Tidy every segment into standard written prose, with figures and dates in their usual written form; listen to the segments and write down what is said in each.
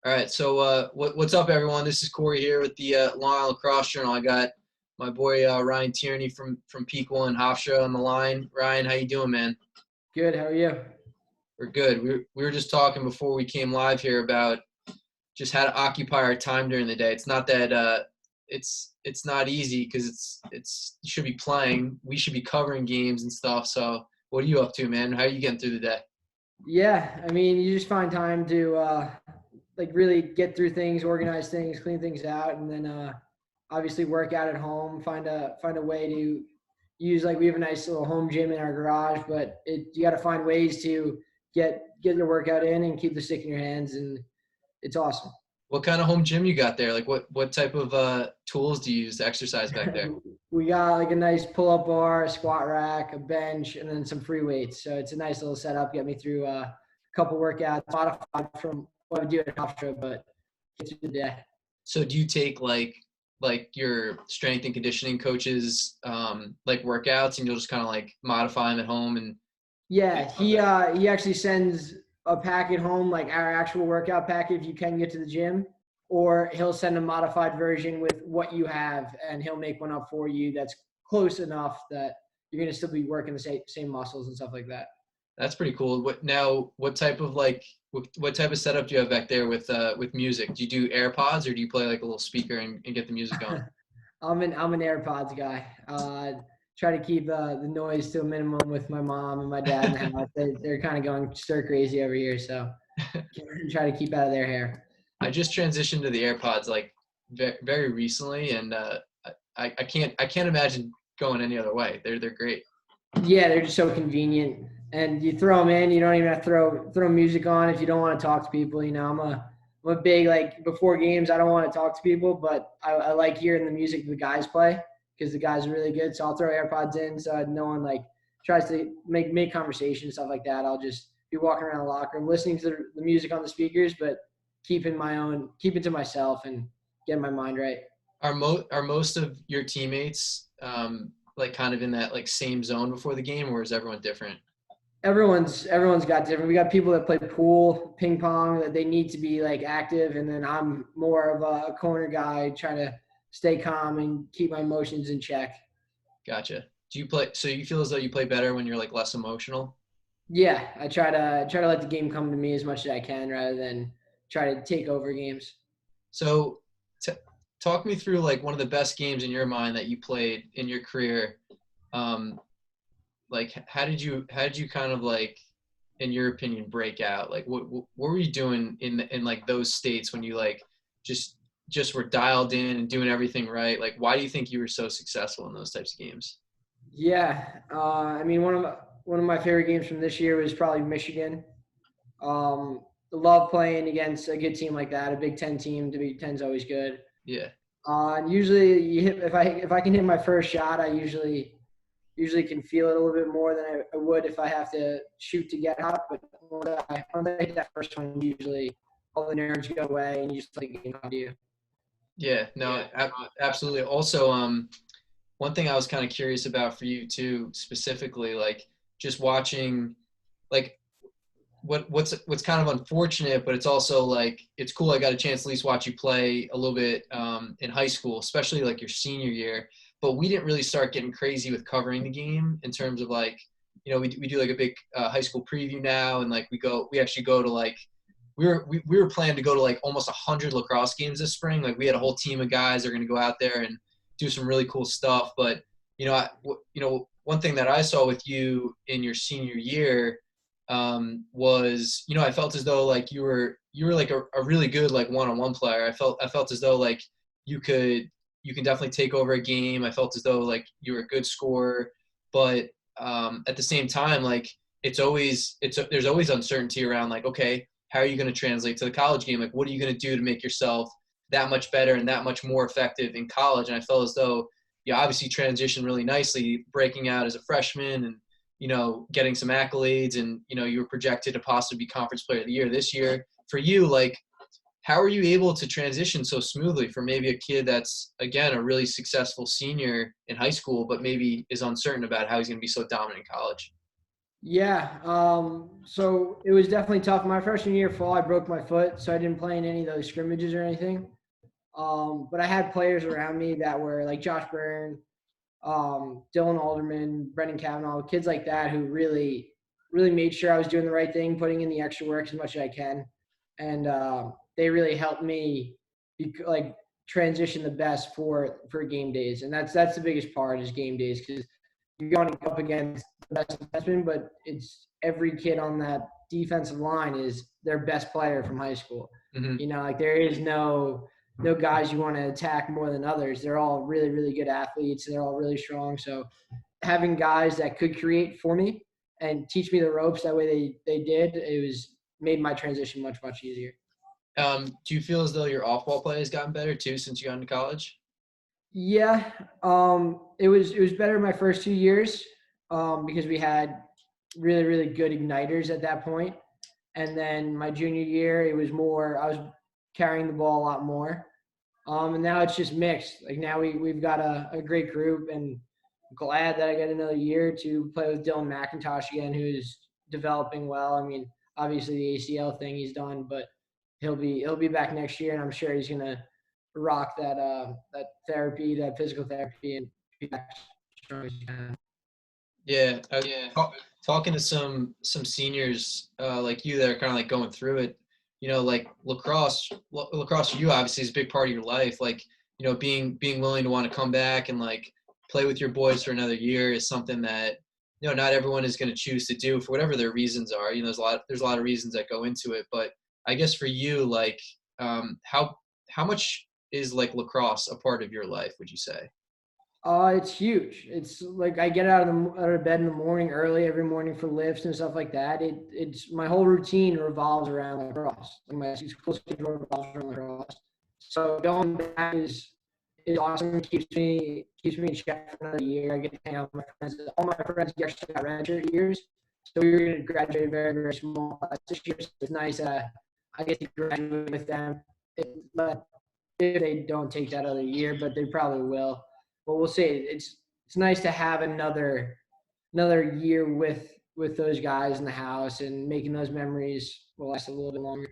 All right, so what's up, everyone? This is Corey here with the Long Island Lacrosse Journal. I got my boy Ryan Tierney from Peak One Hofstra on the line. Ryan, how you doing, man? Good. How are you? We're good. We were just talking before we came live here about just how to occupy our time during the day. It's not that it's not easy because it's you should be playing. We should be covering games and stuff. So what are you up to, man? How are you getting through the day? Yeah, I mean, you just find time to like really get through things, organize things, clean things out, and then obviously work out at home. Find a way to use like we have a nice little home gym in our garage, but you got to find ways to get your workout in and keep the stick in your hands, and it's awesome. What kind of home gym you got there? Like what type of tools do you use to exercise back there? We got like a nice pull-up bar, a squat rack, a bench, and then some free weights. So it's a nice little setup. Get me through a couple workouts, modified from what I do at Hofstra, but get through the day. So do you take like your strength and conditioning coaches like workouts and you'll just kind of like modify them at home and Yeah, he actually sends a packet home, like our actual workout packet, if you can get to the gym, or he'll send a modified version with what you have, and he'll make one up for you that's close enough that you're gonna still be working the same muscles and stuff like that. that's pretty cool. What type of like what type of setup do you have back there with music? Do you do AirPods or do you play like a little speaker and get the music going? I'm an AirPods guy. Try to keep the noise to a minimum with my mom and my dad in the house. They're kind of going stir crazy over here, so try to keep out of their hair. I just transitioned to the AirPods like very recently and I can't imagine going any other way. They're great. Yeah, they're just so convenient, and you throw them in. You don't even have to throw music on if you don't want to talk to people. I'm a big like before games. I don't want to talk to people, but I like hearing the music the guys play because the guys are really good. So I'll throw AirPods in so no one like tries to make conversation stuff like that. I'll just be walking around the locker room listening to the music on the speakers, but keeping to myself and getting my mind right. Are most of your teammates like kind of in that like same zone before the game, or is everyone different? Everyone's got different. We got people that play pool, ping pong, that they need to be like active, and then I'm more of a corner guy trying to stay calm and keep my emotions in check. Gotcha. Do you play? So you feel as though you play better when you're like less emotional? Yeah, I try to let the game come to me as much as I can rather than try to take over games. So t- talk me through like one of the best games in your mind that you played in your career. Um, like how did you kind of like, in your opinion, break out? Like what were you doing in like those states when you like just just were dialed in and doing everything right? Like why do you think you were so successful in those types of games? Yeah, I mean one of my favorite games from this year was probably Michigan. Love playing against a good team like that, a Big Ten team. The Big Ten's always good. Yeah. And usually, if I can hit my first shot, I usually can feel it a little bit more than I would if I have to shoot to get hot. But when I hit that first one, usually all the nerves go away and you just like game on you. Yeah, no, absolutely. Also, one thing I was kind of curious about for you too, specifically, like just watching, like what's kind of unfortunate, but it's also like it's cool. I got a chance to at least watch you play a little bit in high school, especially like your senior year. But we didn't really start getting crazy with covering the game in terms of like, we do like a big high school preview now, and like we actually go to like we were planning to go to like almost 100 lacrosse games this spring. Like we had a whole team of guys that are going to go out there and do some really cool stuff. But one thing that I saw with you in your senior year was I felt as though like you were like a really good like one-on-one player. I felt as though like you can definitely take over a game. I felt as though like you were a good scorer, but at the same time, like there's always uncertainty around like, okay, how are you going to translate to the college game? Like, what are you going to do to make yourself that much better and that much more effective in college? And I felt as though you obviously transitioned really nicely, breaking out as a freshman and getting some accolades, and you were projected to possibly be conference player of the year this year. For you, like, how are you able to transition so smoothly for maybe a kid that's, again, a really successful senior in high school, but maybe is uncertain about how he's going to be so dominant in college? Yeah. So it was definitely tough. My freshman year fall, I broke my foot, so I didn't play in any of those scrimmages or anything. But I had players around me that were like Josh Byrne, Dylan Alderman, Brendan Kavanaugh, kids like that who really made sure I was doing the right thing, putting in the extra work as much as I can, and they really helped me like transition the best for game days, and that's the biggest part is game days because you're going up against the best defenseman, but it's every kid on that defensive line is their best player from high school. Hmm. You know, like there is no guys you want to attack more than others. They're all really good athletes. They're all really strong. So having guys that could create for me and teach me the ropes that way they did, it was made my transition much easier. Do you feel as though your off-ball play has gotten better too since you got into college? Yeah, it was better my first 2 years because we had really good igniters at that point, and then my junior year it was more I was carrying the ball a lot more. And now it's just mixed. Like now we've got a great group, and I'm glad that I got another year to play with Dylan McIntosh again, who's developing well. I mean, obviously the ACL thing he's done, but he'll be back next year, and I'm sure he's gonna rock that therapy, that physical therapy, and be back strong as he can. Yeah, talking to some seniors like you that are kind of like going through it. You know, like lacrosse for you obviously is a big part of your life. Like, you know, being willing to want to come back and like play with your boys for another year is something that, you know, not everyone is going to choose to do for whatever their reasons are. You know, there's a lot of reasons that go into it, but I guess for you, like, how much is like lacrosse a part of your life? Would you say? It's huge. It's like I get out of bed in the morning early every morning for lifts and stuff like that. It's my whole routine revolves around lacrosse. Like my school schedule revolves around lacrosse. So going back is awesome. It keeps me in check for another year. I get to hang out with my friends. All my friends actually got redshirt years, so we were going to graduate very small class this year. So it's nice. I get to graduate with them. But if they don't take that other year, but they probably will. But we'll see. It's nice to have another year with those guys in the house and making those memories will last a little bit longer.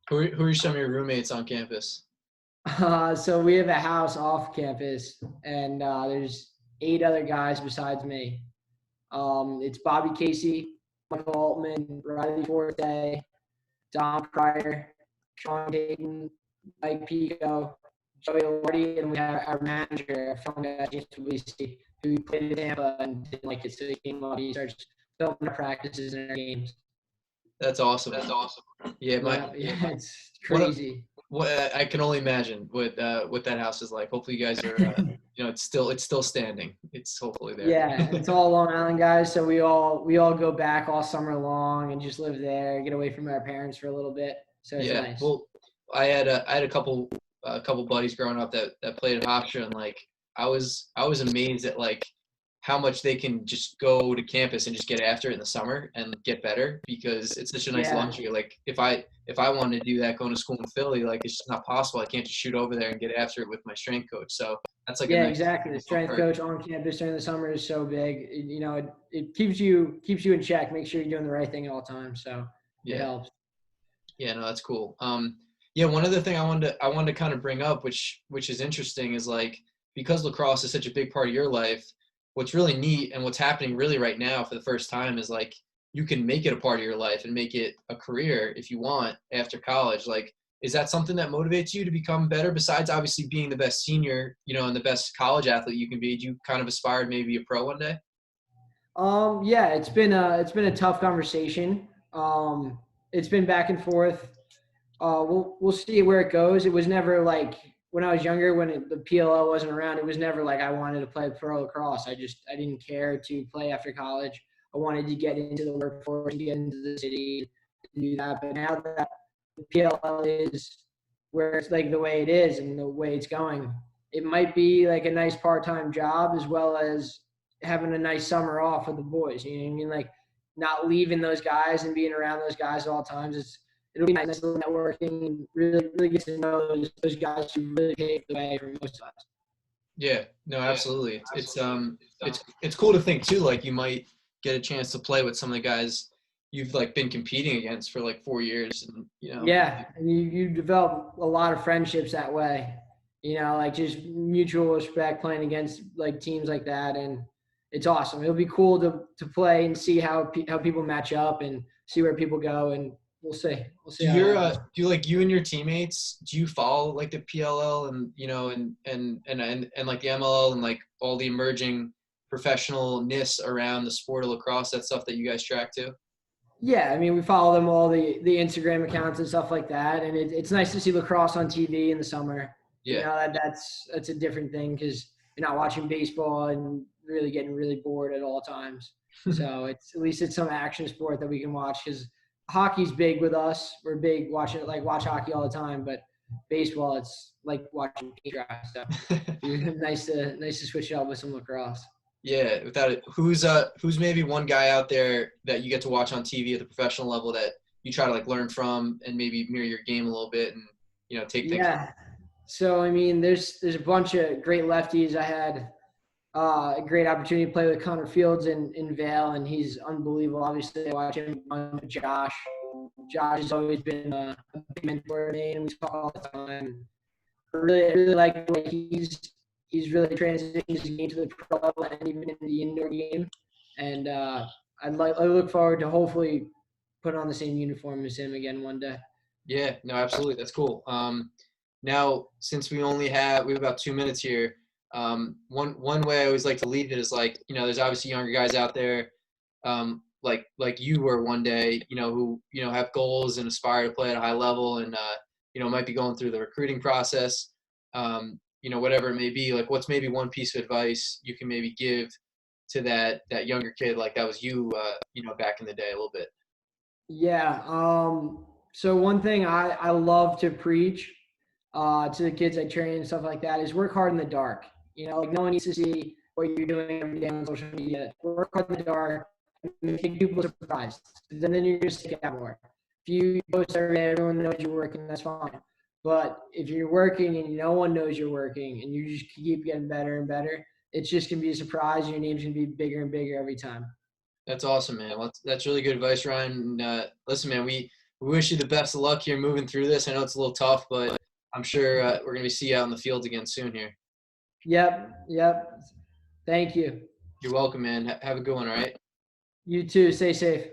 Who are some of your roommates on campus? So we have a house off campus, and there's 8 other guys besides me. It's Bobby Casey, Michael Altman, Riley Forte, Don Pryor, Sean Dayton, Mike Pico, Joey Lordy, and we have our manager, a film guy, James Puglisi, who played in Tampa and didn't like it, so he came up. He starts filming our practices and our games. That's awesome. Yeah, Yeah, it's what crazy. I can only imagine what that house is like. Hopefully, you guys are you know it's still standing. It's hopefully there. Yeah, it's all Long Island guys, so we all go back all summer long and just live there, get away from our parents for a little bit. So it's Yeah. nice. Well, I had a couple buddies growing up that played at Hofstra, and like I was amazed at like how much they can just go to campus and just get after it in the summer and get better because it's such a nice Yeah, luxury. Like if I wanted to do that going to school in Philly, like it's just not possible. I can't just shoot over there and get after it with my strength coach. So that's like a yeah, nice exactly. The little strength perk. coach on campus during the summer is so big. It keeps you in check. Make sure you're doing the right thing at all times. So it Yeah. helps. Yeah, no, that's cool. Yeah, one other thing I wanted to kind of bring up, which is interesting, is like because lacrosse is such a big part of your life. What's really neat and what's happening really right now for the first time is like you can make it a part of your life and make it a career if you want after college. Like, is that something that motivates you to become better? Besides obviously being the best senior, you know, and the best college athlete you can be, do you kind of aspire to maybe be a pro one day? Yeah, it's been a tough conversation. It's been back and forth. We'll see where it goes. It was never like when I was younger, when the PLL wasn't around. It was never like I wanted to play pro lacrosse. I didn't care to play after college. I wanted to get into the workforce, and get into the city, to do that. But now that the PLL is where it's like the way it is and the way it's going, it might be like a nice part-time job as well as having a nice summer off with the boys. You know what I mean? Like not leaving those guys and being around those guys at all times. It'll be nice little networking and really get to know those guys who really paved the way for most of us. Yeah, no, absolutely. It's cool to think too. Like you might get a chance to play with some of the guys you've like been competing against for like 4 years, and Yeah, and you develop a lot of friendships that way. Like just mutual respect playing against like teams like that, and it's awesome. It'll be cool to play and see how people match up and see where people go, and we'll see. We'll see do how it your happens. do like you and your teammates, do you follow like the PLL and and like the MLL and like all the emerging professionalness around the sport of lacrosse, that stuff that you guys track too? Yeah, I mean, we follow them all the Instagram accounts and stuff like that, and it's nice to see lacrosse on TV in the summer. Yeah. That's a different thing because you're not watching baseball and really getting really bored at all times. So it's at least it's some action sport that we can watch because hockey's big with us. We're big watching it, like watch hockey all the time, but baseball it's like watching paint dry. So nice to switch it up with some lacrosse. Yeah, without it, who's maybe one guy out there that you get to watch on TV at the professional level that you try to like learn from and maybe mirror your game a little bit and take things. Yeah. So I mean, there's a bunch of great lefties. I had a great opportunity to play with Connor Fields in Vale, and he's unbelievable. Obviously, I watch him with Josh. Josh has always been a big mentor to me, and we talk all the time. I really like the way he's really transitioned his game to the pro level and even in the indoor game. And I look forward to hopefully putting on the same uniform as him again one day. Yeah, no, absolutely, that's cool. Now since we have about 2 minutes here, one way I always like to leave it is like there's obviously younger guys out there, like you were one day, who have goals and aspire to play at a high level, and might be going through the recruiting process, whatever it may be. Like, what's maybe one piece of advice you can maybe give to that younger kid, like that was you, back in the day a little bit? Yeah. So one thing I love to preach to the kids I train and stuff like that is work hard in the dark. Like no one needs to see what you're doing every day on social media. Work hard in the dark, make people surprised. Then you're going to stick out more. If you post every day, everyone knows you're working, that's fine. But if you're working and no one knows you're working and you just keep getting better and better, it's just going to be a surprise. Your name's going to be bigger and bigger every time. That's awesome, man. Well, that's really good advice, Ryan. And, listen, man, we wish you the best of luck here moving through this. I know it's a little tough, but I'm sure we're going to see you out in the field again soon here. Yep. Thank you. You're welcome, man. Have a good one, all right? You too. Stay safe.